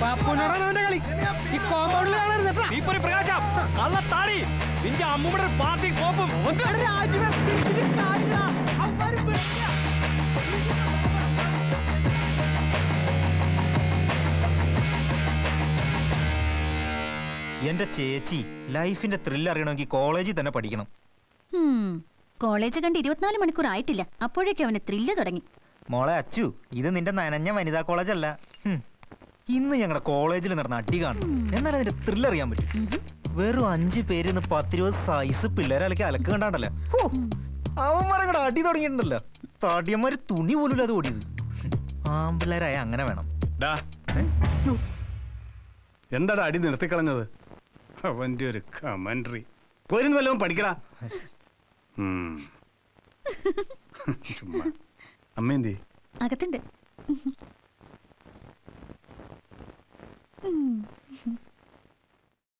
പപ്പുനോടാണ് കളി. ഈ കോമ്പൗണ്ടിൽ കാണരുത്. തീപ്പൊരി പ്രകാശം കള്ളത്താടി നിന്റെ അമ്മൂടെ പാർട്ടി കോപ്പും എന്റെ ചേച്ചി ലൈഫിന്റെ ത്രില്ല് അറിയണമെങ്കിൽ കോളേജിൽ തന്നെ പഠിക്കണം. കോളേജ് കണ്ട് 24 മണിക്കൂർ ആയിട്ടില്ല, അപ്പോഴേക്കും അവന് ത്രില്ല് തുടങ്ങി. മോളെ അച്ചു, ഇത് നിന്റെ നനഞ്ഞ വനിതാ കോളേജ് അല്ല. ഇന്ന് ഞങ്ങളുടെ കോളേജിൽ നടന്ന അടി കാണും, എന്നാലും അതിന്റെ ത്രില്ല് അറിയാൻ പറ്റും. വെറും 5 പേര് 10-20 സൈസ് പിള്ളേരെ അലക്ക് കണ്ടാണ്ടല്ലേ. അവന്മാരെ കൂടെ അടി തുടങ്ങിയിട്ടുണ്ടല്ലോ. തടിയന്മാര് തുണി പോലും അത് ഓടിയത്. ആമ്പിള്ളേരായ അങ്ങനെ വേണം. എന്താടാ അടി നിർത്തിക്കളഞ്ഞത്? അവന്റെ ഒരു കമന്ററി. പോയിരുന്നു വല്ലതും പഠിക്കടാ. ചുമ്മാ. അമ്മ എന്തി? അകത്തുണ്ട്.